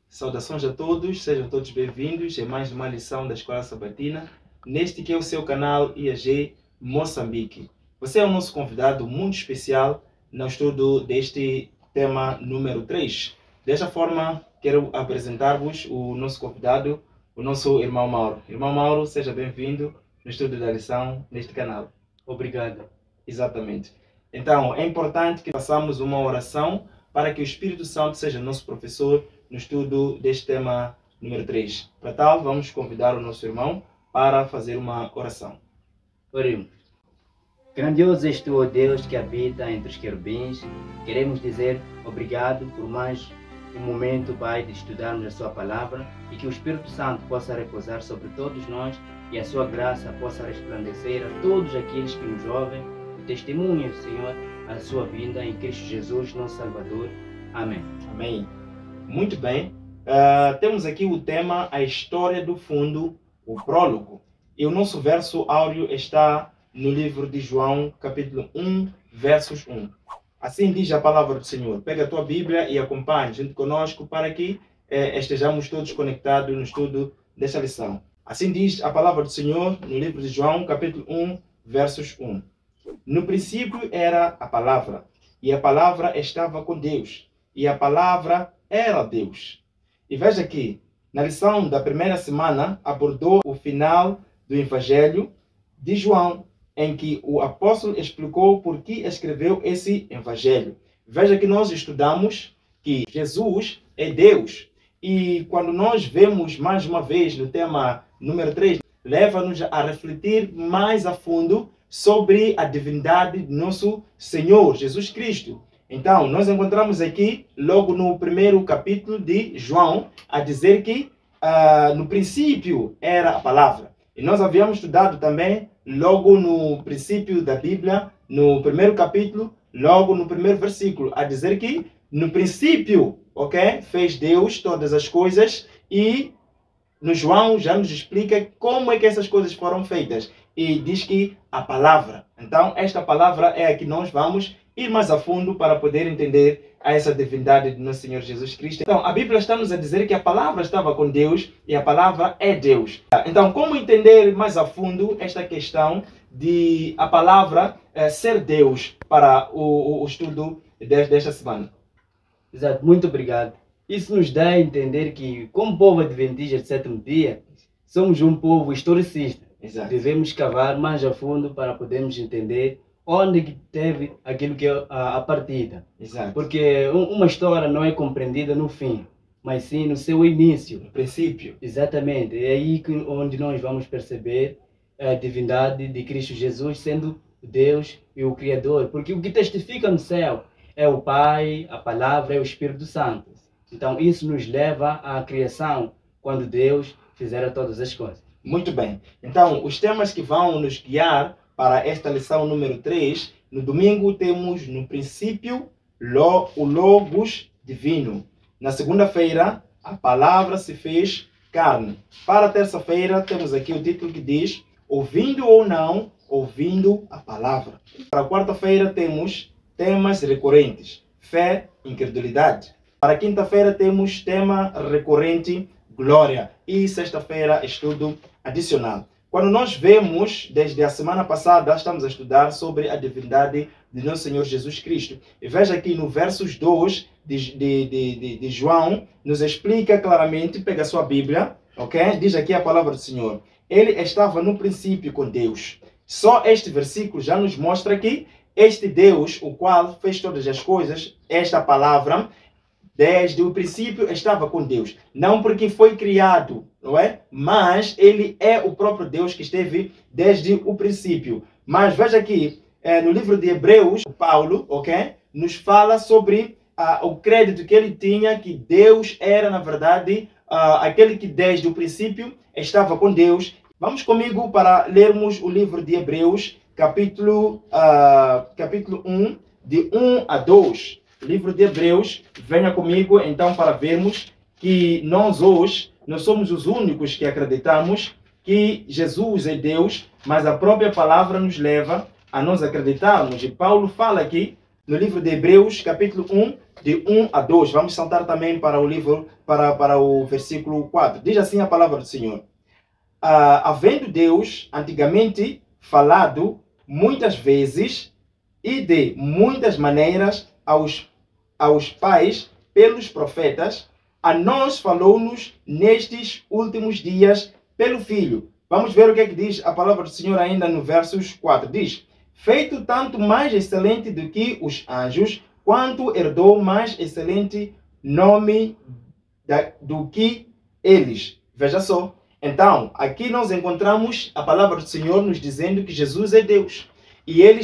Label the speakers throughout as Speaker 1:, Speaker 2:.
Speaker 1: Saudações a todos, sejam todos bem-vindos a mais uma lição da Escola Sabatina, neste que é o seu canal IAG Moçambique. Você é o nosso convidado muito especial no estudo deste tema número 3. Desta forma, quero apresentar-vos o nosso convidado, o nosso irmão Mauro. Irmão Mauro, seja bem-vindo no estudo da lição neste canal.
Speaker 2: Obrigado.
Speaker 1: Exatamente. Então, é importante que façamos uma oração para que o Espírito Santo seja nosso professor no estudo deste tema número 3. Para tal, vamos convidar o nosso irmão para fazer uma oração.
Speaker 2: Oremos. Grandioso és tu, ó Deus, que habita entre os querubins. Queremos dizer obrigado por mais um momento, Pai, de estudarmos a sua palavra e que o Espírito Santo possa repousar sobre todos nós e a sua graça possa resplandecer a todos aqueles que nos ouvem. Testemunhem, Senhor, a sua vinda em Cristo Jesus, nosso Salvador. Amém.
Speaker 1: Amém. Muito bem. Temos aqui o tema, a história do fundo, o prólogo. E o nosso verso áureo está no livro de João, capítulo 1, versos 1. Assim diz a palavra do Senhor. Pega a tua Bíblia e acompanhe junto conosco para que estejamos todos conectados no estudo desta lição. Assim diz a palavra do Senhor no livro de João, capítulo 1, versos 1. No princípio era a palavra, e a palavra estava com Deus, e a palavra era Deus. E veja aqui, na lição da primeira semana, abordou o final do Evangelho de João, em que o apóstolo explicou por que escreveu esse Evangelho. Veja que nós estudamos que Jesus é Deus. E quando nós vemos mais uma vez no tema número 3, leva-nos a refletir mais a fundo sobre a divindade do nosso Senhor Jesus Cristo. Então, nós encontramos aqui, logo no primeiro capítulo de João, a dizer que no princípio era a palavra. E nós havíamos estudado também, logo no princípio da Bíblia, no primeiro capítulo, logo no primeiro versículo, a dizer que no princípio, fez Deus todas as coisas, e no João já nos explica como é que essas coisas foram feitas. E diz que a palavra. Então, esta palavra é a que nós vamos ir mais a fundo para poder entender essa divindade do nosso Senhor Jesus Cristo. Então, a Bíblia está nos a dizer que a palavra estava com Deus e a palavra é Deus. Então, como entender mais a fundo esta questão de a palavra ser Deus para o estudo desta semana?
Speaker 2: Exato, muito obrigado. Isso nos dá a entender que, como povo adventista de sétimo dia, somos um povo historicista.
Speaker 1: Exato.
Speaker 2: Devemos cavar mais a fundo para podermos entender onde que teve aquilo que é a partida.
Speaker 1: Exato.
Speaker 2: Porque uma história não é compreendida no fim, mas sim no seu início.
Speaker 1: No princípio.
Speaker 2: Exatamente. É aí onde nós vamos perceber a divindade de Cristo Jesus sendo Deus e o Criador. Porque o que testifica no céu é o Pai, a Palavra e o Espírito Santo. Então isso nos leva à criação, quando Deus fizera todas as coisas.
Speaker 1: Muito bem. Então, os temas que vão nos guiar para esta lição número 3, no domingo temos no princípio o Logos divino. Na segunda-feira, a palavra se fez carne. Para a terça-feira, temos aqui o título que diz ouvindo ou não, ouvindo a palavra. Para a quarta-feira, temos temas recorrentes, fé, incredulidade. Para a quinta-feira, temos tema recorrente, glória. E sexta-feira, estudo adicional. Quando nós vemos, desde a semana passada, estamos a estudar sobre a divindade de nosso Senhor Jesus Cristo. E veja aqui no versos 2 de João, nos explica claramente, pega a sua Bíblia, diz aqui a palavra do Senhor. Ele estava no princípio com Deus. Só este versículo já nos mostra que este Deus, o qual fez todas as coisas, esta palavra, desde o princípio estava com Deus. Não porque foi criado, não é? Mas ele é o próprio Deus que esteve desde o princípio. Mas veja aqui, no livro de Hebreus, Paulo, nos fala sobre o crédito que ele tinha, que Deus era, na verdade, aquele que desde o princípio estava com Deus. Vamos comigo para lermos o livro de Hebreus, capítulo 1, de 1 a 2. Livro de Hebreus, venha comigo então para vermos que nós hoje, nós somos os únicos que acreditamos que Jesus é Deus, mas a própria palavra nos leva a nós acreditarmos. E Paulo fala aqui no livro de Hebreus, capítulo 1, de 1 a 2. Vamos saltar também para o livro, para o versículo 4. Diz assim a palavra do Senhor. Havendo Deus antigamente falado muitas vezes e de muitas maneiras aos pais pelos profetas, a nós falou-nos nestes últimos dias pelo Filho. Vamos ver o que é que diz a palavra do Senhor ainda no versos 4. Diz, feito tanto mais excelente do que os anjos, quanto herdou mais excelente nome do que eles. Veja só. Então, aqui nós encontramos a palavra do Senhor nos dizendo que Jesus é Deus. E ele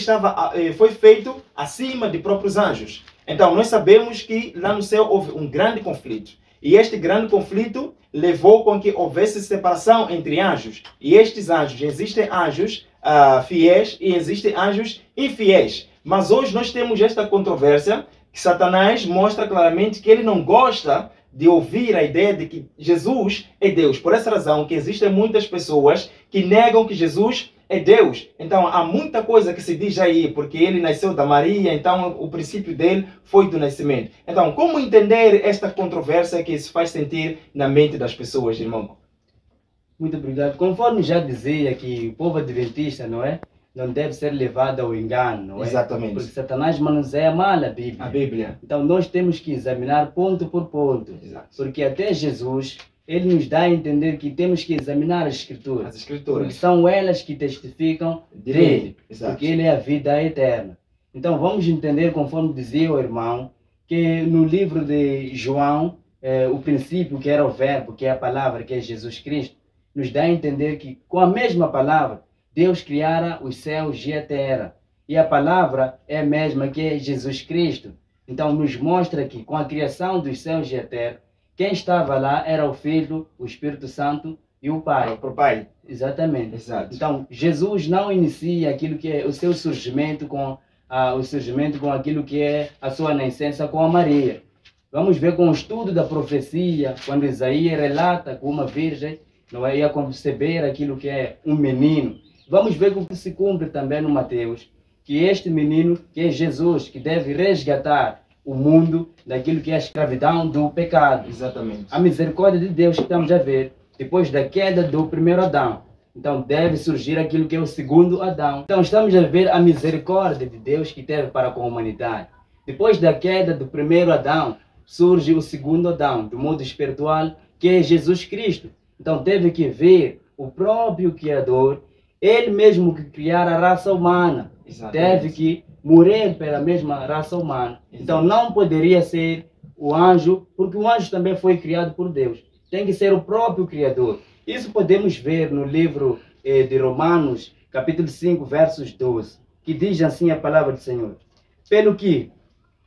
Speaker 1: foi feito acima de próprios anjos. Então, nós sabemos que lá no céu houve um grande conflito. E este grande conflito levou com que houvesse separação entre anjos. E estes anjos, existem anjos fiéis e existem anjos infiéis. Mas hoje nós temos esta controvérsia que Satanás mostra claramente que ele não gosta de ouvir a ideia de que Jesus é Deus. Por essa razão que existem muitas pessoas que negam que Jesus é Deus. Então há muita coisa que se diz aí, porque ele nasceu da Maria, então o princípio dele foi do nascimento. Então, como entender esta controvérsia que se faz sentir na mente das pessoas, irmão?
Speaker 2: Muito obrigado. Conforme já dizia que o povo adventista, não é? Não deve ser levado ao engano, não é?
Speaker 1: Exatamente.
Speaker 2: Porque Satanás manuseia mal a Bíblia.
Speaker 1: A Bíblia.
Speaker 2: Então nós temos que examinar ponto por ponto.
Speaker 1: Exato.
Speaker 2: Porque até Jesus, ele nos dá a entender que temos que examinar as Escrituras.
Speaker 1: As Escrituras.
Speaker 2: Porque são elas que testificam dele.
Speaker 1: Exato.
Speaker 2: Porque ele é a vida eterna. Então vamos entender, conforme dizia o irmão, que no livro de João, o princípio que era o verbo, que é a palavra, que é Jesus Cristo, nos dá a entender que com a mesma palavra, Deus criara os céus e a terra. E a palavra é a mesma que é Jesus Cristo. Então nos mostra que com a criação dos céus e a terra, quem estava lá era o Filho, o Espírito Santo e o Pai.
Speaker 1: Para o Pai.
Speaker 2: Exatamente.
Speaker 1: Exato.
Speaker 2: Então Jesus não inicia aquilo que é o seu surgimento com aquilo que é a sua nascença com a Maria. Vamos ver com o estudo da profecia, quando Isaías relata que uma virgem não ia conceber aquilo que é um menino. Vamos ver o que se cumpre também no Mateus, que este menino, que é Jesus, que deve resgatar o mundo daquilo que é a escravidão do pecado.
Speaker 1: Exatamente.
Speaker 2: A misericórdia de Deus que estamos a ver, depois da queda do primeiro Adão. Então deve surgir aquilo que é o segundo Adão. Então estamos a ver a misericórdia de Deus que teve para com a humanidade. Depois da queda do primeiro Adão, surge o segundo Adão, do mundo espiritual, que é Jesus Cristo. Então teve que ver o próprio Criador, ele mesmo que criar a raça humana. Exatamente. Teve que morrer pela mesma raça humana. Exatamente. Então não poderia ser o anjo, porque o anjo também foi criado por Deus. Tem que ser o próprio Criador. Isso podemos ver no livro de Romanos, capítulo 5, versos 12, que diz assim a palavra do Senhor. Pelo que,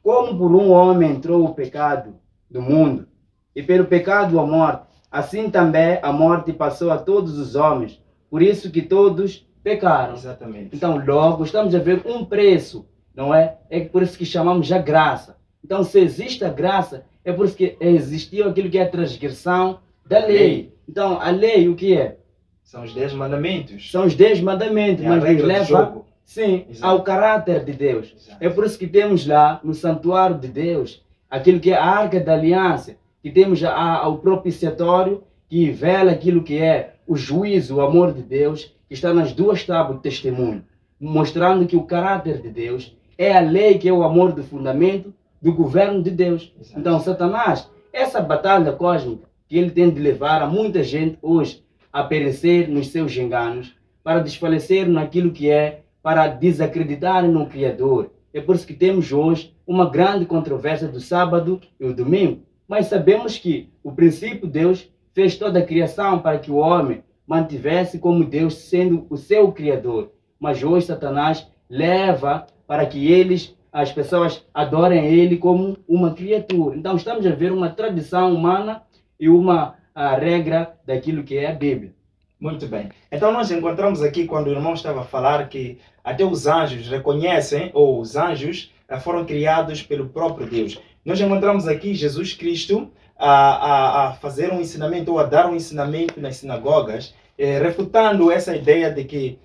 Speaker 2: como por um homem entrou o pecado do mundo, e pelo pecado a morte, assim também a morte passou a todos os homens, por isso que todos pecaram.
Speaker 1: Exatamente.
Speaker 2: Então, logo, estamos a ver um preço, não é? É por isso que chamamos a graça. Então, se existe a graça, é por isso que existiu aquilo que é a transgressão da lei. Então, a lei, o que é?
Speaker 1: São os 10 mandamentos.
Speaker 2: São os 10 mandamentos, mas nos leva, sim,
Speaker 1: exato,
Speaker 2: ao caráter de Deus.
Speaker 1: Exato.
Speaker 2: É por isso que temos lá, no santuário de Deus, aquilo que é a Arca da Aliança, que temos o propiciatório, que vela aquilo que é o juízo, o amor de Deus, que está nas duas tábuas de testemunho, mostrando que o caráter de Deus é a lei, que é o amor do fundamento do governo de Deus. Exato. Então, Satanás, essa batalha cósmica, que ele tem de levar a muita gente hoje a perecer nos seus enganos, para desfalecer naquilo que é, para desacreditar no Criador. É por isso que temos hoje uma grande controvérsia do sábado e o domingo. Mas sabemos que o princípio Deus fez toda a criação para que o homem mantivesse como Deus sendo o seu Criador. Mas hoje Satanás leva para que as pessoas adorem ele como uma criatura. Então estamos a ver uma tradição humana e uma regra daquilo que é a Bíblia.
Speaker 1: Muito bem. Então nós encontramos aqui, quando o irmão estava a falar, que até os anjos reconhecem, ou os anjos foram criados pelo próprio Deus. Nós encontramos aqui Jesus Cristo a fazer um ensinamento, ou a dar um ensinamento nas sinagogas, refutando essa ideia de que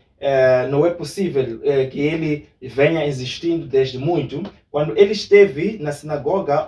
Speaker 1: não é possível que ele venha existindo desde muito. Quando ele esteve na sinagoga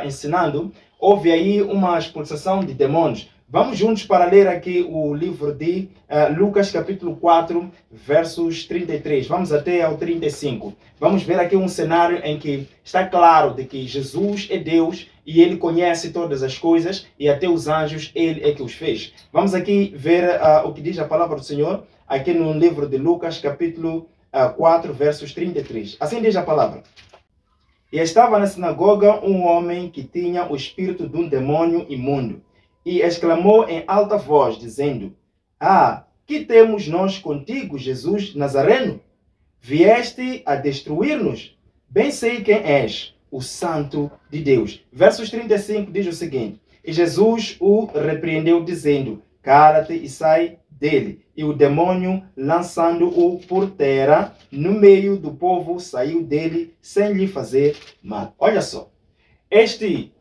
Speaker 1: ensinando, houve aí uma expulsação de demônios. Vamos juntos para ler aqui o livro de Lucas capítulo 4, versos 33. Vamos até ao 35. Vamos ver aqui um cenário em que está claro de que Jesus é Deus e ele conhece todas as coisas e até os anjos ele é que os fez. Vamos aqui ver o que diz a palavra do Senhor aqui no livro de Lucas capítulo 4, versos 33. Assim diz a palavra. E estava na sinagoga um homem que tinha o espírito de um demônio imundo. E exclamou em alta voz, dizendo: Ah, que temos nós contigo, Jesus Nazareno? Vieste a destruir-nos? Bem sei quem és, o Santo de Deus. Versos 35 diz o seguinte: E Jesus o repreendeu, dizendo: Cala-te e sai dele. E o demônio, lançando-o por terra, no meio do povo, saiu dele sem lhe fazer mal. Olha só, este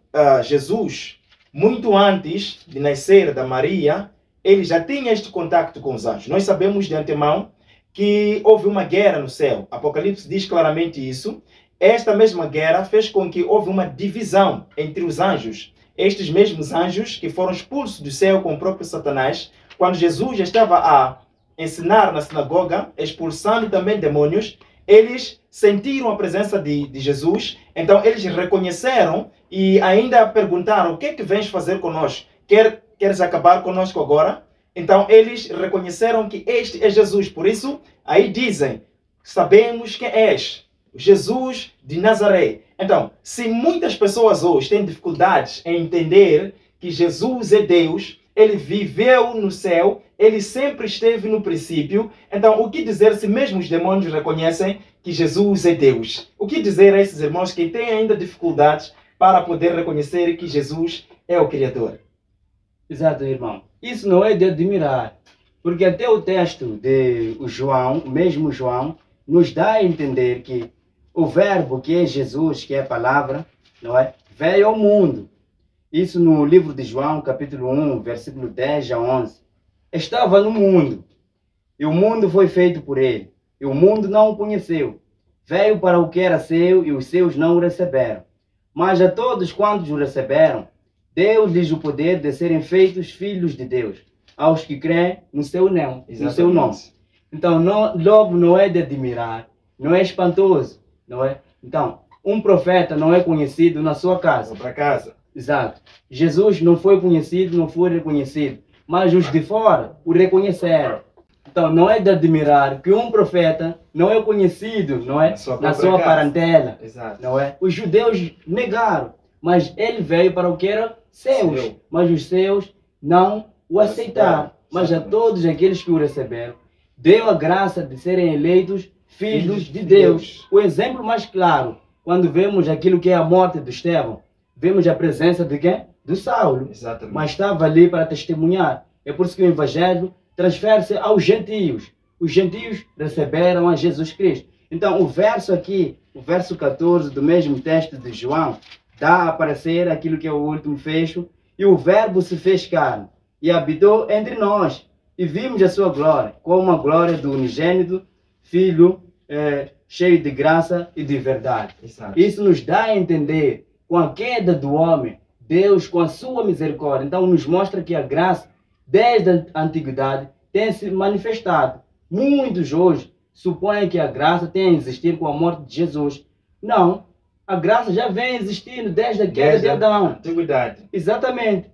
Speaker 1: Jesus, muito antes de nascer da Maria, ele já tinha este contato com os anjos. Nós sabemos de antemão que houve uma guerra no céu. Apocalipse diz claramente isso. Esta mesma guerra fez com que houve uma divisão entre os anjos. Estes mesmos anjos que foram expulsos do céu com o próprio Satanás, quando Jesus estava a ensinar na sinagoga, expulsando também demônios, eles sentiram a presença de Jesus, então eles reconheceram e ainda perguntaram: o que é que vens fazer conosco? Queres acabar conosco agora? Então eles reconheceram que este é Jesus. Por isso, aí dizem: sabemos quem és, Jesus de Nazaré. Então, se muitas pessoas hoje têm dificuldades em entender que Jesus é Deus, ele viveu no céu, ele sempre esteve no princípio. Então, o que dizer se mesmo os demônios reconhecem que Jesus é Deus? O que dizer a esses irmãos que têm ainda dificuldades para poder reconhecer que Jesus é o Criador?
Speaker 2: Exato, irmão. Isso não é de admirar, porque até o texto de João, mesmo João, nos dá a entender que o verbo que é Jesus, que é a palavra, não é, veio ao mundo. Isso no livro de João, capítulo 1, versículo 10 a 11. Estava no mundo, e o mundo foi feito por ele, e o mundo não o conheceu. Veio para o que era seu, e os seus não o receberam. Mas a todos quantos o receberam, deu-lhes o poder de serem feitos filhos de Deus, aos que creem no seu nome. Então, logo não é de admirar, não é espantoso, não é? Então, um profeta não é conhecido na sua casa.
Speaker 1: Para casa.
Speaker 2: Exato. Jesus não foi conhecido, não foi reconhecido, mas os de fora o reconheceram. Então, não é de admirar que um profeta não é conhecido, não é? Na sua parentela.
Speaker 1: Exato.
Speaker 2: Não é? Os judeus negaram, mas ele veio para o que era seus, mas os seus não o aceitaram. Mas a todos aqueles que o receberam, deu a graça de serem eleitos filhos de Deus. O exemplo mais claro, quando vemos aquilo que é a morte de Estevão, vemos a presença de quem? Do Saulo.
Speaker 1: Exatamente.
Speaker 2: Mas estava ali para testemunhar. É por isso que o Evangelho transfere-se aos gentios. Os gentios receberam a Jesus Cristo. Então, o verso aqui, o verso 14 do mesmo texto de João, dá a aparecer aquilo que é o último fecho. E o verbo se fez carne e habitou entre nós. E vimos a sua glória, como a glória do unigênito Filho, cheio de graça e de verdade.
Speaker 1: Exato.
Speaker 2: Isso nos dá a entender, com a queda do homem, Deus, com a sua misericórdia, então nos mostra que a graça, desde a antiguidade, tem se manifestado. Muitos hoje supõem que a graça tem a existir com a morte de Jesus. Não. A graça já vem existindo desde a queda de Adão.
Speaker 1: Antiguidade.
Speaker 2: Exatamente.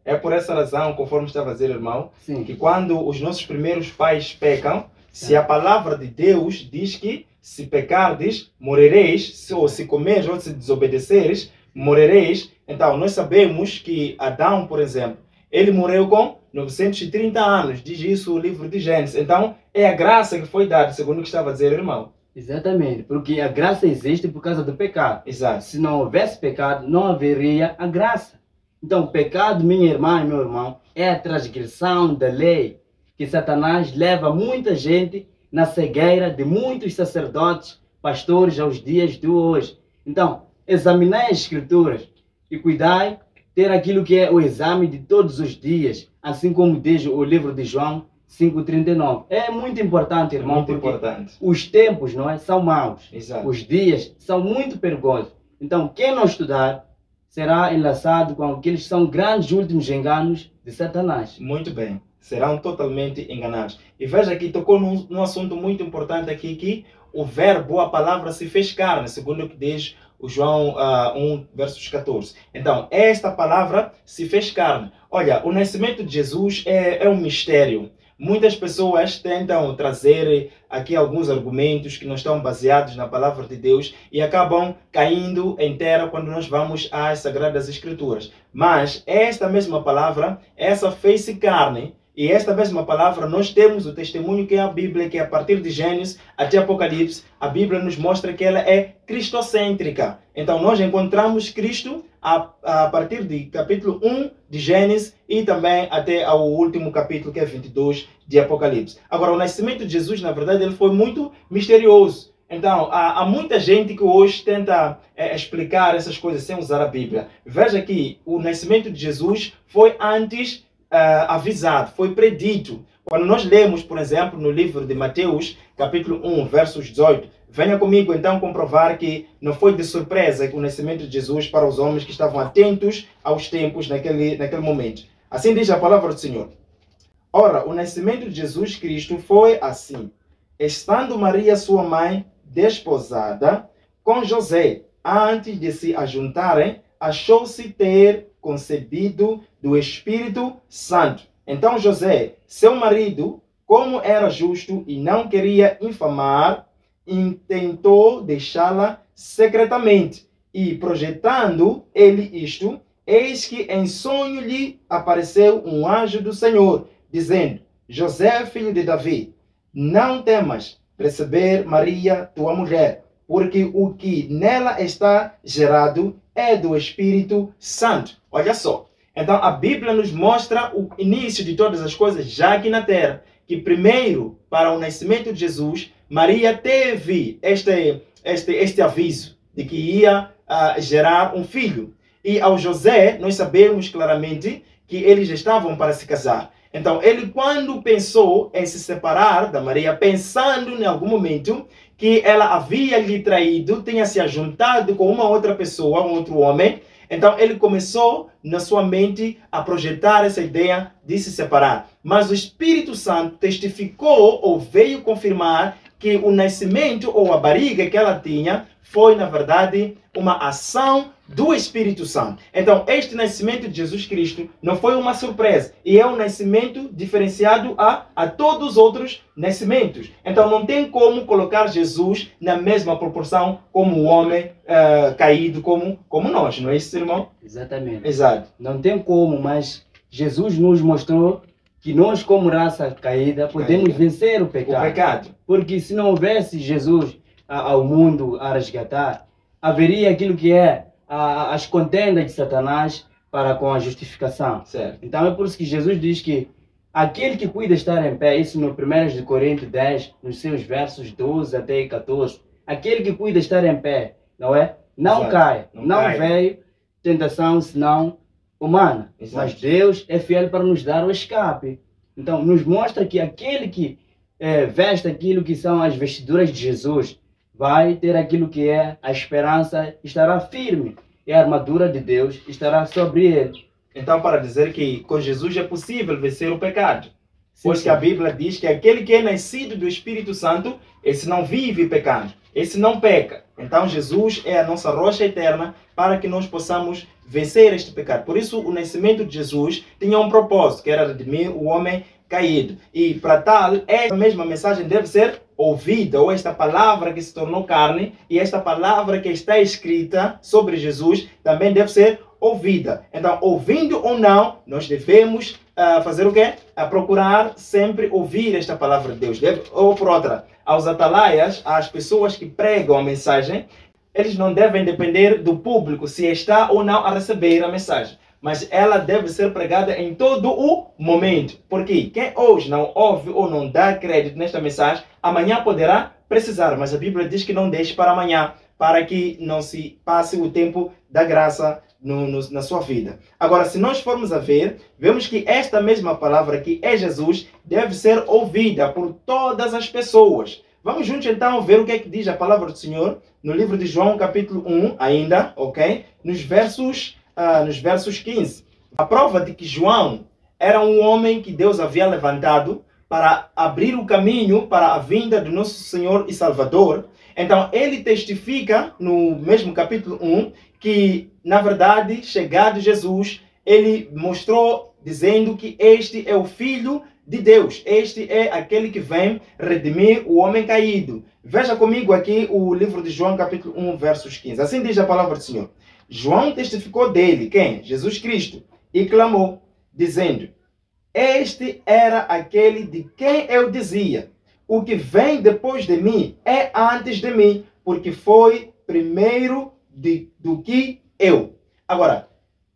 Speaker 1: É por essa razão, conforme estava a dizer, irmão,
Speaker 2: sim,
Speaker 1: que quando os nossos primeiros pais pecam, se a palavra de Deus diz que se pecardes, morrereis, ou se comeres ou se desobedeceres, morrereis. Então, nós sabemos que Adão, por exemplo, ele morreu com 930 anos. Diz isso o livro de Gênesis. Então, é a graça que foi dada, segundo o que estava a dizer, irmão.
Speaker 2: Exatamente, porque a graça existe por causa do pecado.
Speaker 1: Exato.
Speaker 2: Se não houvesse pecado, não haveria a graça. Então, o pecado, minha irmã e meu irmão, é a transgressão da lei, que Satanás leva muita gente na cegueira de muitos sacerdotes, pastores aos dias de hoje. Então, examinai as Escrituras e cuidai ter aquilo que é o exame de todos os dias, assim como diz o livro de João 5:39. É muito importante, irmão,
Speaker 1: Muito
Speaker 2: porque
Speaker 1: importante.
Speaker 2: os tempos, não é, são maus.
Speaker 1: Exato.
Speaker 2: Os dias são muito perigosos. Então, quem não estudar será enlaçado com aqueles que são grandes últimos enganos de Satanás.
Speaker 1: Muito bem. Serão totalmente enganados. E veja que tocou num assunto muito importante aqui, que o verbo, a palavra, se fez carne, segundo o que diz o João 1, versos 14. Então, esta palavra se fez carne. Olha, o nascimento de Jesus é um mistério. Muitas pessoas tentam trazer aqui alguns argumentos que não estão baseados na palavra de Deus e acabam caindo em terra quando nós vamos às Sagradas Escrituras. Mas esta mesma palavra, essa fez-se carne, e esta mesma palavra nós temos o testemunho que é a Bíblia, que a partir de Gênesis até Apocalipse, a Bíblia nos mostra que ela é cristocêntrica. Então nós encontramos Cristo a partir de capítulo 1 de Gênesis e também até ao último capítulo, que é 22 de Apocalipse. Agora, o nascimento de Jesus, na verdade, ele foi muito misterioso. Então, há muita gente que hoje tenta explicar essas coisas sem usar a Bíblia. Veja que o nascimento de Jesus foi antes avisado, foi predito. Quando nós lemos, por exemplo, no livro de Mateus, capítulo 1, versos 18, venha comigo então comprovar que não foi de surpresa o nascimento de Jesus para os homens que estavam atentos aos tempos naquele momento. Assim diz a palavra do Senhor. Ora, o nascimento de Jesus Cristo foi assim. Estando Maria, sua mãe, desposada com José, antes de se ajuntarem, achou-se ter concebido do Espírito Santo. Então José, seu marido, como era justo e não queria infamar, intentou deixá-la secretamente. E projetando ele isto, eis que em sonho lhe apareceu um anjo do Senhor, dizendo: José, filho de Davi, não temas receber Maria, tua mulher, porque o que nela está gerado é do Espírito Santo. Olha só. Então a Bíblia nos mostra o início de todas as coisas já aqui na terra. Que primeiro, para o nascimento de Jesus, Maria teve este aviso de que ia gerar um filho. E ao José, nós sabemos claramente que eles estavam para se casar. Então ele, quando pensou em se separar da Maria, pensando em algum momento que ela havia lhe traído, tinha se ajuntado com uma outra pessoa, um outro homem, então ele começou na sua mente a projetar essa ideia de se separar. Mas o Espírito Santo testificou ou veio confirmar que o nascimento ou a barriga que ela tinha foi, na verdade, uma ação do Espírito Santo. Então, este nascimento de Jesus Cristo não foi uma surpresa. E é um nascimento diferenciado a todos os outros nascimentos. Então, não tem como colocar Jesus na mesma proporção como o homem caído como nós. Não é isso, irmão?
Speaker 2: Exatamente.
Speaker 1: Exato.
Speaker 2: Não tem como, mas Jesus nos mostrou que nós, como raça caída, podemos vencer o pecado. Porque se não houvesse Jesus ao mundo a resgatar, haveria aquilo que é as contendas de Satanás para com a justificação.
Speaker 1: Certo.
Speaker 2: Então é por isso que Jesus diz que aquele que cuida estar em pé, isso no 1 Coríntios 10, nos seus versos 12 até 14, aquele que cuida estar em pé, não é? Não
Speaker 1: Exato.
Speaker 2: cai, não
Speaker 1: cai.
Speaker 2: veio tentação senão humana.
Speaker 1: Exato.
Speaker 2: Mas Deus é fiel para nos dar o escape. Então nos mostra que aquele que veste aquilo que são as vestiduras de Jesus vai ter aquilo que é a esperança, estará firme, e a armadura de Deus estará sobre ele.
Speaker 1: Então, para dizer que com Jesus é possível vencer o pecado. Pois
Speaker 2: Sim,
Speaker 1: que a Bíblia diz que aquele que é nascido do Espírito Santo, esse não vive pecado, esse não peca. Então Jesus é a nossa rocha eterna para que nós possamos vencer este pecado. Por isso o nascimento de Jesus tinha um propósito, que era redimir o homem caído. E para tal, esta mesma mensagem deve ser ouvida, ou esta palavra que se tornou carne, e esta palavra que está escrita sobre Jesus também deve ser ouvida. Então, ouvindo ou não, nós devemos fazer o quê? Procurar sempre ouvir esta palavra de Deus. Ou por outra, aos atalaias, às pessoas que pregam a mensagem, eles não devem depender do público, se está ou não a receber a mensagem. Mas ela deve ser pregada em todo o momento. Porque quem hoje não ouve ou não dá crédito nesta mensagem, amanhã poderá precisar. Mas a Bíblia diz que não deixe para amanhã, para que não se passe o tempo da graça na sua vida. Agora, se nós formos a ver, vemos que esta mesma palavra que é Jesus deve ser ouvida por todas as pessoas. Vamos juntos então ver o que é que diz a palavra do Senhor no livro de João, capítulo 1, ainda, ok? Nos versos 15. A prova de que João era um homem que Deus havia levantado para abrir o caminho para a vinda do nosso Senhor e Salvador. Então, ele testifica no mesmo capítulo 1 que, na verdade, chegado Jesus, ele mostrou dizendo que este é o Filho de Deus. Este é aquele que vem redimir o homem caído. Veja comigo aqui o livro de João, capítulo 1, versos 15. Assim diz a palavra do Senhor. João testificou dele, quem? Jesus Cristo, e clamou, dizendo: este era aquele de quem eu dizia: o que vem depois de mim é antes de mim, porque foi primeiro do que eu. Agora,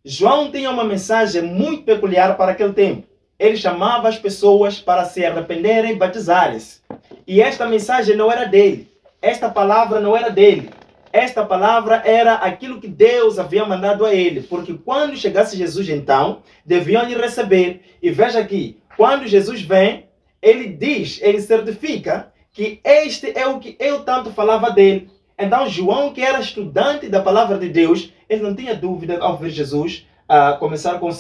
Speaker 1: João tinha uma mensagem muito peculiar para aquele tempo. Ele chamava as pessoas para se arrependerem e batizarem-se. E esta mensagem não era dele. Esta palavra não era dele. Esta palavra era aquilo que Deus havia mandado a ele. Porque quando chegasse Jesus, então, deviam lhe receber. E veja aqui, quando Jesus vem, ele diz, ele certifica que este é o que eu tanto falava dele. Então, João, que era estudante da palavra de Deus, ele não tinha dúvida ao ver Jesus começar com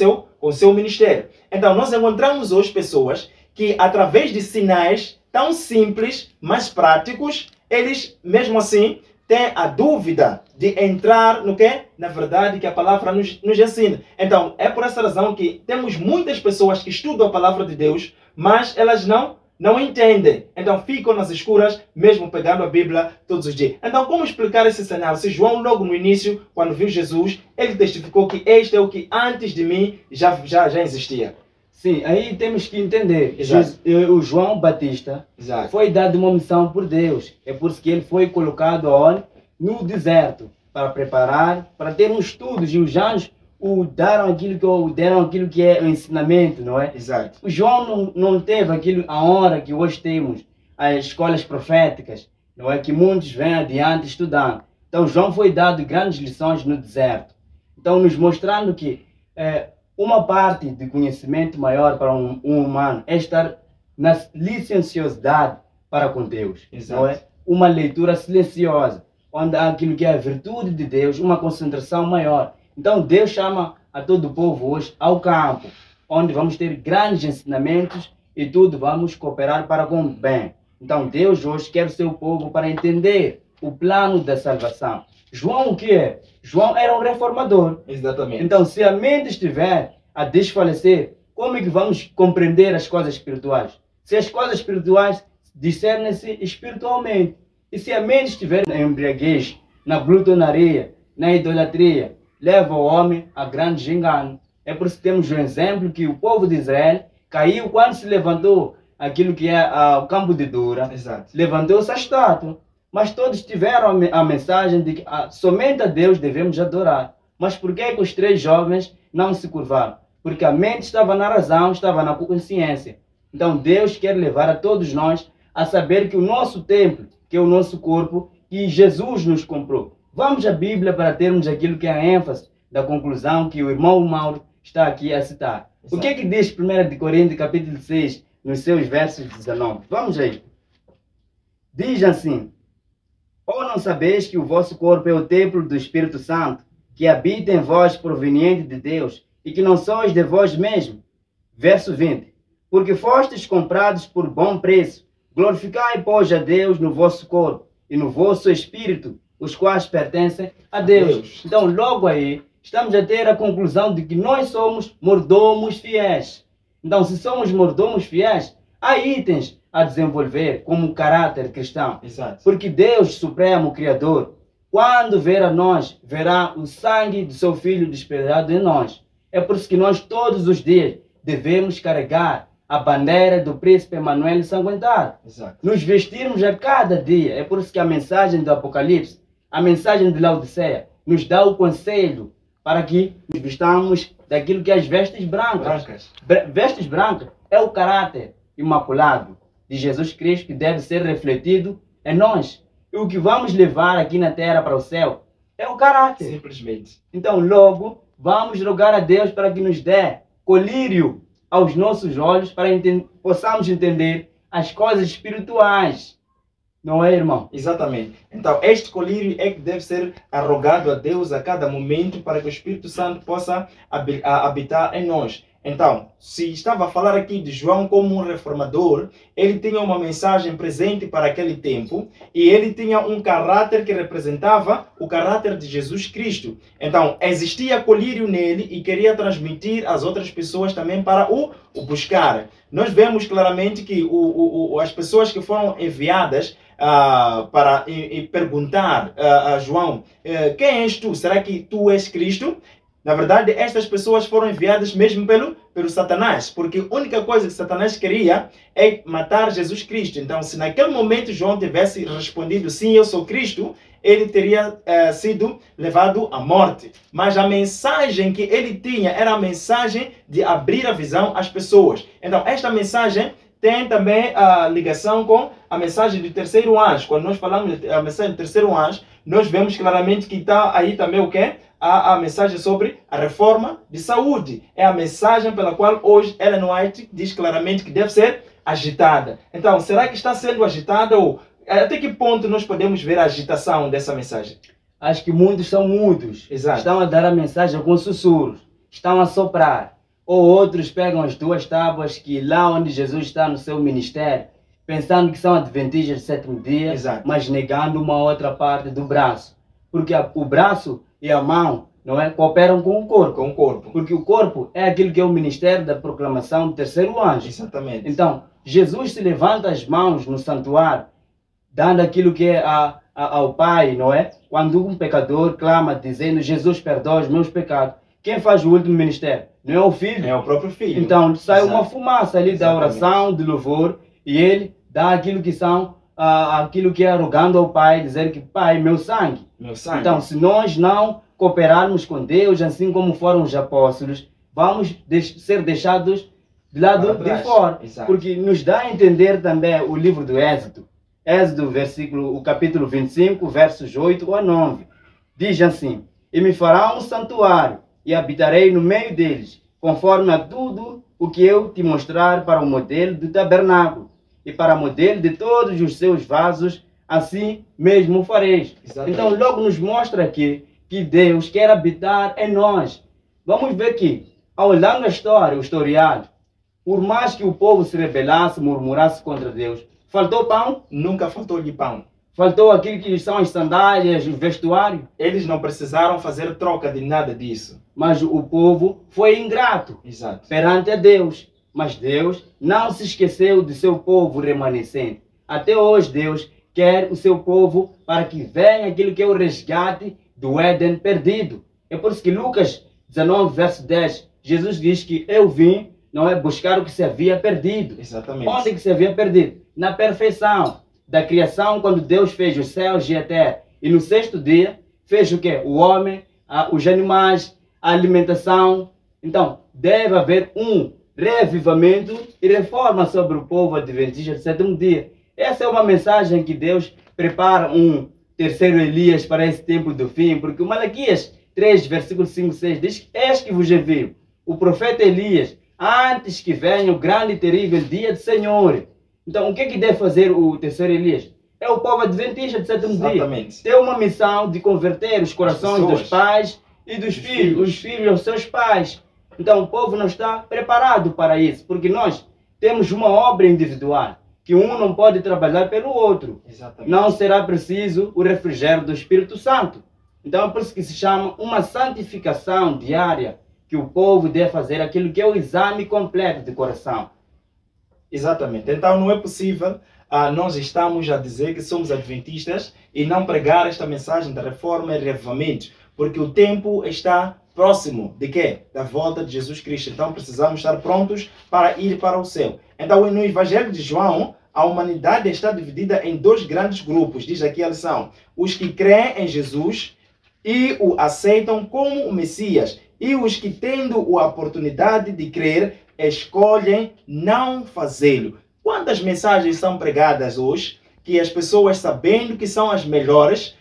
Speaker 1: seu ministério. Então, nós encontramos hoje pessoas que, através de sinais tão simples, mas práticos, eles, mesmo assim, têm a dúvida de entrar no que, na verdade, que a palavra nos ensina. Então, é por essa razão que temos muitas pessoas que estudam a palavra de Deus, mas elas não entendem. Então ficam nas escuras, mesmo pegando a Bíblia todos os dias. Então, como explicar esse cenário? Se João, logo no início, quando viu Jesus, ele testificou que este é o que antes de mim já existia.
Speaker 2: Sim, aí temos que entender.
Speaker 1: Exato.
Speaker 2: O João Batista
Speaker 1: Exato.
Speaker 2: foi dado uma missão por Deus. É por isso que ele foi colocado onde? No deserto, para preparar, para ter um estudo. E os anjos deram aquilo que é o ensinamento, não é?
Speaker 1: Exato.
Speaker 2: O João não teve a honra que hoje temos, as escolas proféticas, não é? Que muitos vêm adiante estudando. Então, João foi dado grandes lições no deserto. Então, nos mostrando que uma parte de conhecimento maior para um humano é estar na licenciosidade para com Deus.
Speaker 1: Exato.
Speaker 2: Não é? Uma leitura silenciosa, onde há aquilo que é a virtude de Deus, uma concentração maior. Então, Deus chama a todo o povo hoje ao campo, onde vamos ter grandes ensinamentos e tudo vamos cooperar para com o bem. Então, Deus hoje quer o seu povo para entender o plano da salvação. João o que é? João era um reformador.
Speaker 1: Exatamente.
Speaker 2: Então, se a mente estiver a desfalecer, como é que vamos compreender as coisas espirituais? Se as coisas espirituais discernem-se espiritualmente. E se a mente estiver na embriaguez, na glutonaria, na idolatria, leva o homem a grandes enganos. É por isso que temos um exemplo que o povo de Israel caiu quando se levantou aquilo que é o campo de Dura.
Speaker 1: Exato.
Speaker 2: Levantou-se a estátua. Mas todos tiveram a mensagem de que somente a Deus devemos adorar. Mas por que os 3 jovens não se curvaram? Porque a mente estava na razão, estava na consciência. Então Deus quer levar a todos nós a saber que o nosso templo, que é o nosso corpo, que Jesus nos comprou. Vamos à Bíblia para termos aquilo que é a ênfase da conclusão que o irmão Mauro está aqui a citar. Exato. O que é que diz 1 Coríntios capítulo 6, nos seus versos 19? Vamos aí. Diz assim: ou não sabeis que o vosso corpo é o templo do Espírito Santo, que habita em vós proveniente de Deus, e que não sois de vós mesmo? Verso 20. Porque fostes comprados por bom preço. Glorificai, pois, a Deus no vosso corpo e no vosso espírito, os quais pertencem a Deus. Então, logo aí, estamos a ter a conclusão de que nós somos mordomos fiéis. Então, se somos mordomos fiéis, há itens a desenvolver como caráter cristão.
Speaker 1: Exato.
Speaker 2: Porque Deus Supremo, Criador, quando ver a nós, verá o sangue do seu Filho despejado em nós. É por isso que nós todos os dias devemos carregar a bandeira do príncipe Emanuel ensanguentado.
Speaker 1: Exato.
Speaker 2: Nos vestirmos a cada dia. É por isso que a mensagem do Apocalipse, a mensagem de Laodiceia, nos dá o conselho para que nos vestamos daquilo que é as vestes brancas. Vestes brancas é o caráter imaculado de Jesus Cristo que deve ser refletido em nós. E o que vamos levar aqui na terra para o céu É o caráter.
Speaker 1: Simplesmente.
Speaker 2: Então, logo, vamos rogar a Deus para que nos dê colírio aos nossos olhos para possamos entender as coisas espirituais. Não é, irmão?
Speaker 1: Exatamente. Então, este colírio é que deve ser arrogado a Deus a cada momento para que o Espírito Santo possa habitar em nós. Então, se estava a falar aqui de João como um reformador, ele tinha uma mensagem presente para aquele tempo e ele tinha um caráter que representava o caráter de Jesus Cristo. Então, existia colírio nele e queria transmitir às outras pessoas também para o buscar. Nós vemos claramente que as pessoas que foram enviadas para perguntar a João, quem és tu? Será que tu és Cristo? Na verdade, estas pessoas foram enviadas mesmo pelo Satanás, porque a única coisa que Satanás queria é matar Jesus Cristo. Então, se naquele momento João tivesse respondido, sim, eu sou Cristo, ele teria sido levado à morte. Mas a mensagem que ele tinha era a mensagem de abrir a visão às pessoas. Então, esta mensagem tem também a ligação com a mensagem do terceiro anjo. Quando nós falamos da mensagem do terceiro anjo, nós vemos claramente que está aí também o quê? A mensagem sobre a reforma de saúde. É a mensagem pela qual hoje Ellen White diz claramente que deve ser agitada. Então, será que está sendo agitada ou até que ponto nós podemos ver a agitação dessa mensagem?
Speaker 2: Acho que muitos são mudos.
Speaker 1: Exato.
Speaker 2: Estão a dar a mensagem com sussurros. Estão a soprar. Ou outros pegam as duas tábuas que lá onde Jesus está no seu ministério, pensando que são adventistas do sétimo dia,
Speaker 1: Exato.
Speaker 2: mas negando uma outra parte do braço. Porque o braço e a mão, não é, cooperam com o corpo.
Speaker 1: Com o corpo.
Speaker 2: Porque o corpo é aquilo que é o ministério da proclamação do terceiro anjo.
Speaker 1: Exatamente.
Speaker 2: Então, Jesus se levanta as mãos no santuário, dando aquilo que é ao Pai, não é? Quando um pecador clama, dizendo, Jesus, perdoa os meus pecados. Quem faz o último ministério? Não é o filho?
Speaker 1: É o próprio filho.
Speaker 2: Então, sai
Speaker 1: Exato.
Speaker 2: uma fumaça ali da oração, do louvor, e ele dá aquilo que são, aquilo que é rogando ao Pai, dizer que, Pai, meu sangue.
Speaker 1: Meu sangue.
Speaker 2: Então, se nós não cooperarmos com Deus, assim como foram os apóstolos, vamos ser deixados de lado de fora.
Speaker 1: Exato.
Speaker 2: Porque nos dá a entender também o livro do Êxodo. Êxodo, o capítulo 25, versos 8 a 9. Diz assim, e me fará um santuário, e habitarei no meio deles, conforme a tudo o que eu te mostrar para o modelo do tabernáculo, e para o modelo de todos os seus vasos, assim mesmo fareis.
Speaker 1: Exatamente.
Speaker 2: Então, logo nos mostra aqui que Deus quer habitar em nós. Vamos ver que, ao olhar na história, o historial, por mais que o povo se rebelasse, murmurasse contra Deus, faltou pão?
Speaker 1: Nunca faltou-lhe pão.
Speaker 2: Faltou aquilo que são as sandálias, o vestuário?
Speaker 1: Eles não precisaram fazer troca de nada disso.
Speaker 2: Mas o povo foi ingrato.
Speaker 1: Exato.
Speaker 2: Perante a Deus. Mas Deus não se esqueceu de seu povo remanescente. Até hoje Deus quer o seu povo para que venha aquilo que é o resgate do Éden perdido. É por isso que Lucas 19, verso 10, Jesus diz que eu vim, não é, buscar o que se havia perdido.
Speaker 1: Exatamente.
Speaker 2: Onde que se havia perdido? Na perfeição da criação, quando Deus fez os céus e a terra. E no sexto dia, fez o quê? O homem, os animais, a alimentação. Então, deve haver um revivamento e reforma sobre o povo adventista do sétimo dia. Essa é uma mensagem que Deus prepara um terceiro Elias para esse tempo do fim, porque o Malaquias 3, versículo 5 e 6 diz, eis que vos envio o profeta Elias, antes que venha o grande e terrível dia do Senhor. Então, o que deve fazer o terceiro Elias? É o povo adventista do sétimo dia. Tem uma missão de converter os corações dos pais e dos filhos, os filhos aos seus pais. Então, o povo não está preparado para isso, porque nós temos uma obra individual, que um não pode trabalhar pelo outro.
Speaker 1: Exatamente.
Speaker 2: Não será preciso o refrigério do Espírito Santo. Então, é por isso que se chama uma santificação diária, que o povo deve fazer aquilo que é o exame completo de coração.
Speaker 1: Exatamente. Então, não é possível nós estamos a dizer que somos adventistas e não pregar esta mensagem da reforma e revivamento, porque o tempo está próximo de quê? Da volta de Jesus Cristo. Então, precisamos estar prontos para ir para o céu. Então, no Evangelho de João, a humanidade está dividida em dois grandes grupos. Diz aqui a lição. Os que creem em Jesus e o aceitam como o Messias. E os que, tendo a oportunidade de crer, escolhem não fazê-lo. Quantas mensagens são pregadas hoje que as pessoas, sabendo que são as melhores,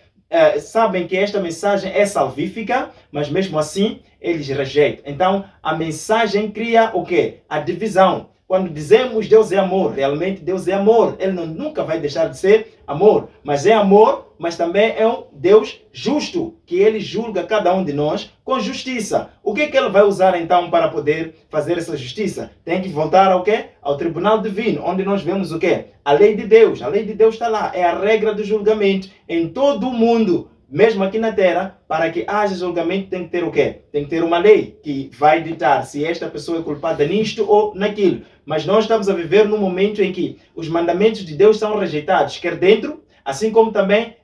Speaker 1: sabem que esta mensagem é salvífica, mas mesmo assim eles rejeitam. Então a mensagem cria o quê? A divisão. Quando dizemos Deus é amor, realmente Deus é amor. Ele nunca vai deixar de ser amor. Mas é amor, mas também é um Deus justo, que ele julga cada um de nós com justiça. O que ele vai usar então para poder fazer essa justiça? Tem que voltar ao quê? Ao tribunal divino, onde nós vemos o quê? A lei de Deus. A lei de Deus está lá. É a regra do julgamento em todo o mundo. Mesmo aqui na Terra, para que haja julgamento tem que ter o quê? Tem que ter uma lei que vai ditar se esta pessoa é culpada nisto ou naquilo. Mas nós estamos a viver num momento em que os mandamentos de Deus são rejeitados, quer dentro, assim como também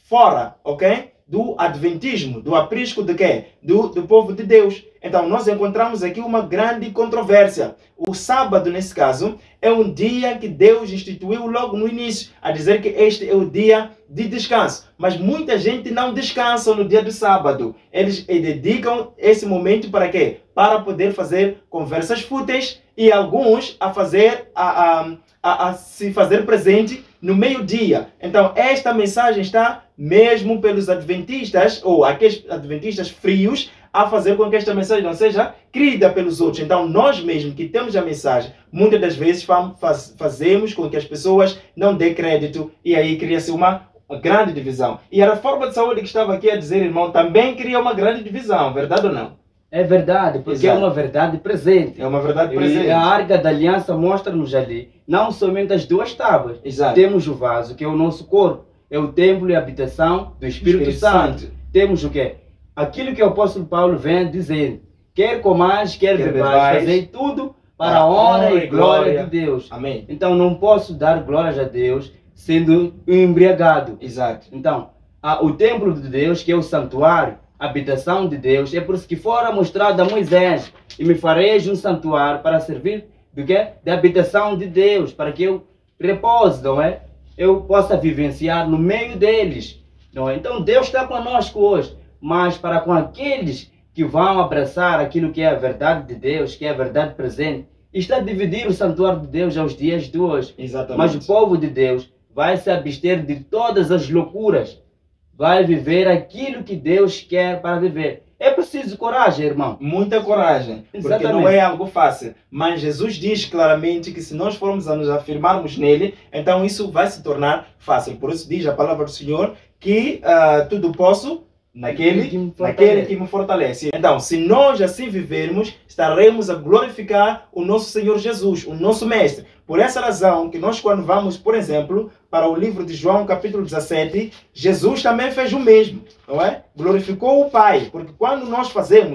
Speaker 1: fora, ok? Do adventismo, do aprisco de quê? Do povo de Deus. Então nós encontramos aqui uma grande controvérsia. O sábado, nesse caso, é um dia que Deus instituiu logo no início, a dizer que este é o dia de descanso. Mas muita gente não descansa no dia do sábado. Eles dedicam esse momento para quê? Para poder fazer conversas fúteis e alguns a se fazer presente no meio-dia. Então esta mensagem está mesmo pelos adventistas, ou aqueles adventistas frios, a fazer com que esta mensagem não seja crida pelos outros. Então nós mesmos que temos a mensagem, muitas das vezes fazemos com que as pessoas não dêem crédito e aí cria-se uma grande divisão. E a reforma de saúde que estava aqui a dizer, irmão, também cria uma grande divisão, verdade ou não?
Speaker 2: É verdade, porque
Speaker 1: Exato.
Speaker 2: é uma verdade presente.
Speaker 1: É uma verdade presente.
Speaker 2: E a Arca da Aliança mostra-nos ali, não somente as duas tábuas.
Speaker 1: Exato.
Speaker 2: Temos o vaso, que é o nosso corpo, é o templo e a habitação do Espírito Santo. Temos o quê? Aquilo que o apóstolo Paulo vem dizendo, quer comais, quer bebais, fazer tudo para a honra e glória de Deus.
Speaker 1: Amém.
Speaker 2: Então não posso dar glórias a Deus sendo embriagado.
Speaker 1: Exato.
Speaker 2: Então, o templo de Deus, que é o santuário, a habitação de Deus, é por isso que fora mostrado a Moisés, e me fareis um santuário para servir do quê? Da habitação de Deus, para que eu repose, não é? Eu possa vivenciar no meio deles, não é? Então Deus está conosco hoje, mas para com aqueles que vão abraçar aquilo que é a verdade de Deus, que é a verdade presente, está a dividir o santuário de Deus aos dias de hoje.
Speaker 1: Exatamente.
Speaker 2: Mas o povo de Deus vai se abster de todas as loucuras, vai viver aquilo que Deus quer para viver. É preciso coragem, irmão.
Speaker 1: Muita coragem,
Speaker 2: Exatamente.
Speaker 1: porque não é algo fácil. Mas Jesus diz claramente que se nós formos a nos afirmarmos nele, então isso vai se tornar fácil. Por isso diz a palavra do Senhor que tudo posso naquele que me fortalece. Então, se nós assim vivermos, estaremos a glorificar o nosso Senhor Jesus, o nosso Mestre. Por essa razão que nós, quando vamos, por exemplo, para o livro de João, capítulo 17, Jesus também fez o mesmo, não é? Glorificou o Pai, porque quando nós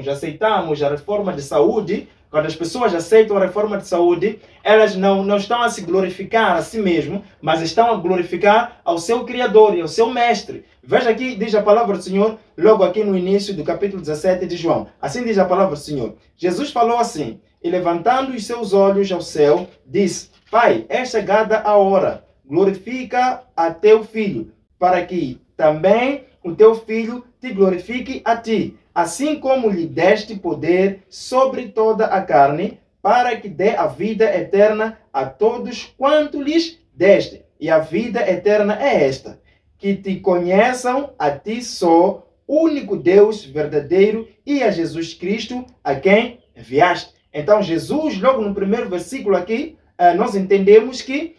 Speaker 1: aceitamos a reforma de saúde, quando as pessoas aceitam a reforma de saúde, elas não estão a se glorificar a si mesmo, mas estão a glorificar ao seu Criador e ao seu Mestre. Veja aqui, diz a palavra do Senhor, logo aqui no início do capítulo 17 de João. Assim diz a palavra do Senhor. Jesus falou assim, e levantando os seus olhos ao céu, disse, Pai, é chegada a hora, glorifica a teu Filho, para que também o teu Filho te glorifique a ti, assim como lhe deste poder sobre toda a carne, para que dê a vida eterna a todos quanto lhes deste. E a vida eterna é esta, que te conheçam a ti só, único Deus verdadeiro, e a Jesus Cristo, a quem enviaste. Então Jesus, logo no primeiro versículo aqui, nós entendemos que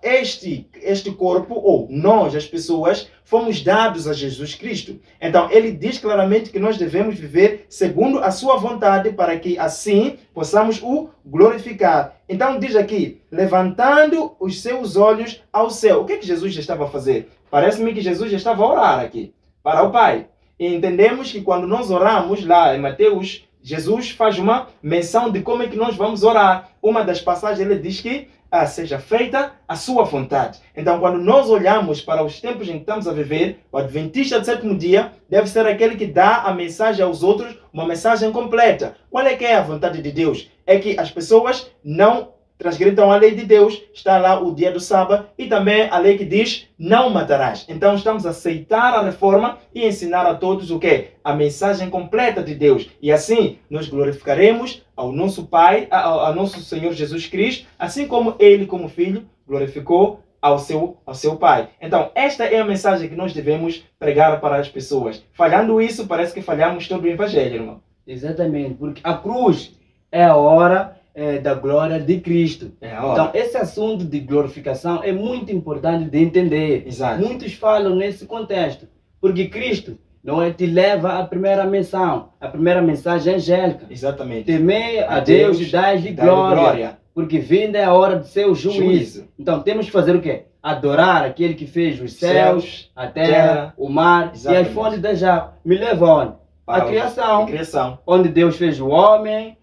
Speaker 1: este corpo, ou nós, as pessoas, fomos dados a Jesus Cristo. Então ele diz claramente que nós devemos viver segundo a sua vontade, para que assim possamos o glorificar. Então diz aqui, levantando os seus olhos ao céu. O que é que Jesus já estava a fazer? Parece-me que Jesus já estava a orar aqui, para o Pai. E entendemos que quando nós oramos lá em Mateus, Jesus faz uma menção de como é que nós vamos orar. Uma das passagens ele diz que seja feita a sua vontade. Então, quando nós olhamos para os tempos em que estamos a viver, o adventista do sétimo dia deve ser aquele que dá a mensagem aos outros, uma mensagem completa. Qual é que é a vontade de Deus? É que as pessoas não transgridam a lei de Deus, está lá o dia do sábado, e também a lei que diz, não matarás. Então estamos a aceitar a reforma e ensinar a todos o quê? A mensagem completa de Deus. E assim nós glorificaremos ao nosso Pai, ao nosso Senhor Jesus Cristo, assim como Ele, como Filho, glorificou ao seu pai. Então, esta é a mensagem que nós devemos pregar para as pessoas. Falhando isso, parece que falhamos todo o evangelho, irmão.
Speaker 2: Exatamente, porque a cruz é a hora da glória de Cristo.
Speaker 1: É a hora.
Speaker 2: Então, esse assunto de glorificação é muito importante de entender.
Speaker 1: Exato.
Speaker 2: Muitos falam nesse contexto, porque Cristo não é, te leva à primeira menção, a primeira mensagem angélica.
Speaker 1: Exatamente.
Speaker 2: Temei a Deus e dai-lhe glória, porque vinda é a hora do seu juízo. Então, temos que fazer o quê? Adorar aquele que fez os céus, a terra, o mar. Exatamente. E as fontes da água. Me leva onde? A criação. Onde Deus fez o homem,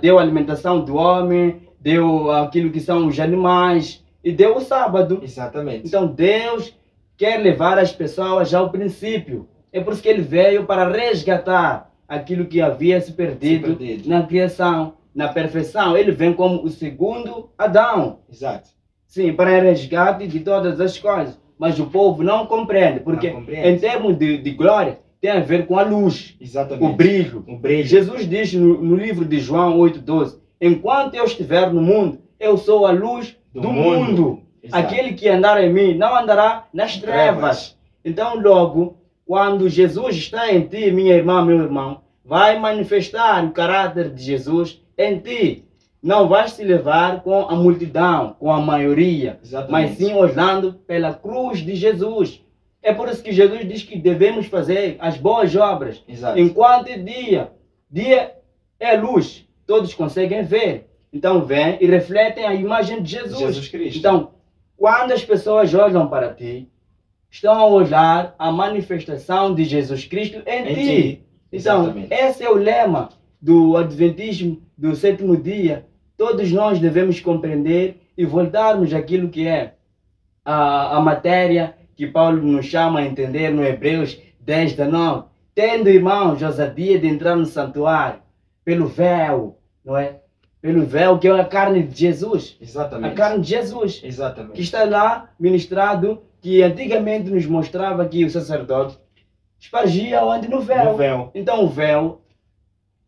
Speaker 2: deu a alimentação do homem, deu aquilo que são os animais e deu o sábado.
Speaker 1: Exatamente.
Speaker 2: Então Deus quer levar as pessoas ao princípio. É por isso que ele veio para resgatar aquilo que havia se perdido na criação, na perfeição. Ele vem como o segundo Adão.
Speaker 1: Exato.
Speaker 2: Sim, para resgate de todas as coisas. Mas o povo não compreende, porque em termos de glória, tem a ver com a luz.
Speaker 1: Exatamente.
Speaker 2: O brilho. Jesus diz no livro de João 8,12: enquanto eu estiver no mundo, eu sou a luz do mundo. Aquele que andar em mim não andará nas trevas. Então, logo, quando Jesus está em ti, minha irmã, meu irmão, vai manifestar o caráter de Jesus em ti. Não vais te levar com a multidão, com a maioria, mas sim olhando pela cruz de Jesus. É por isso que Jesus diz que devemos fazer as boas obras.
Speaker 1: Exato.
Speaker 2: Enquanto é dia. Dia é luz. Todos conseguem ver. Então vêm e refletem a imagem de Jesus
Speaker 1: Cristo.
Speaker 2: Então, quando as pessoas olham para ti, estão a olhar a manifestação de Jesus Cristo em ti. Então, esse é o lema do Adventismo do sétimo dia. Todos nós devemos compreender e voltarmos àquilo que é a matéria que Paulo nos chama a entender no Hebreus 10:19. Tendo, irmãos, ousadia de entrar no santuário pelo véu, não é? Pelo véu que é a carne de Jesus.
Speaker 1: Exatamente.
Speaker 2: A carne de Jesus.
Speaker 1: Exatamente.
Speaker 2: Que está lá ministrado, que antigamente nos mostrava que o sacerdote espargia onde? No véu.
Speaker 1: No véu.
Speaker 2: Então o véu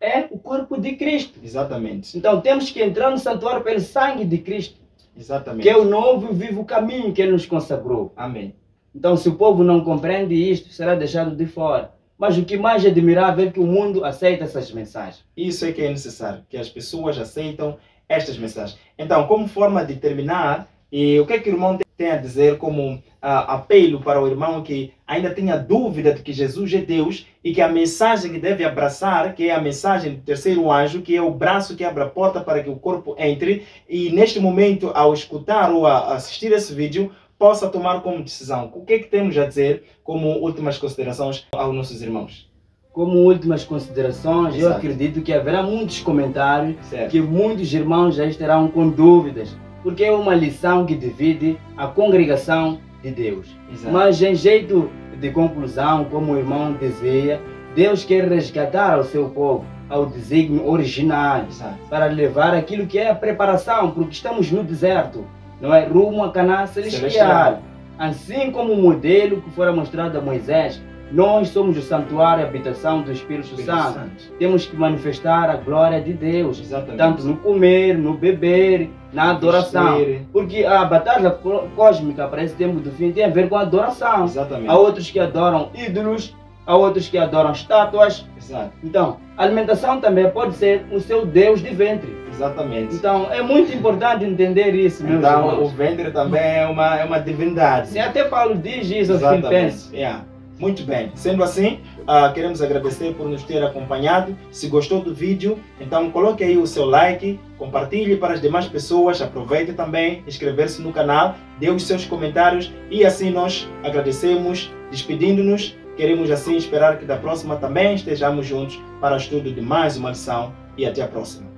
Speaker 2: é o corpo de Cristo.
Speaker 1: Exatamente.
Speaker 2: Então temos que entrar no santuário pelo sangue de Cristo.
Speaker 1: Exatamente.
Speaker 2: Que é o novo e vivo caminho que Ele nos consagrou.
Speaker 1: Amém.
Speaker 2: Então, se o povo não compreende isto, será deixado de fora. Mas o que mais admirável é que o mundo aceita essas mensagens.
Speaker 1: Isso é que é necessário, que as pessoas aceitam estas mensagens. Então, como forma de terminar, o que é que o irmão tem a dizer como apelo para o irmão que ainda tenha dúvida de que Jesus é Deus e que a mensagem que deve abraçar, que é a mensagem do terceiro anjo, que é o braço que abre a porta para que o corpo entre, e neste momento, ao escutar ou a assistir esse vídeo, possa tomar como decisão. O que é que temos a dizer como últimas considerações aos nossos irmãos?
Speaker 2: Como últimas considerações, eu acredito que haverá muitos comentários, que muitos irmãos já estarão com dúvidas, porque é uma lição que divide a congregação de Deus. Mas em jeito de conclusão, como o irmão dizia, Deus quer resgatar ao seu povo ao desígnio original, para levar aquilo que é a preparação, porque estamos no deserto. Não é? Rumo a Canaã celestial. Assim como o modelo que fora mostrado a Moisés, nós somos o santuário e habitação do Espírito Santo. Temos que manifestar a glória de Deus. Tanto no comer, no beber, na adoração. Porque a batalha cósmica para esse tempo do fim tem a ver com a adoração. Há outros que adoram ídolos, há outros que adoram estátuas. Então, a alimentação também pode ser o seu Deus de ventre. Então, é muito importante entender isso, meus irmãos.
Speaker 1: Então, o ventre também é uma divindade.
Speaker 2: Sim, até Paulo diz isso aos Filipenses.
Speaker 1: Muito bem. Sendo assim, queremos agradecer por nos ter acompanhado. Se gostou do vídeo, então coloque aí o seu like, compartilhe para as demais pessoas, aproveite também, inscrever-se no canal, dê os seus comentários e assim nós agradecemos, despedindo-nos. Queremos assim esperar que da próxima também estejamos juntos para o estudo de mais uma lição e até a próxima.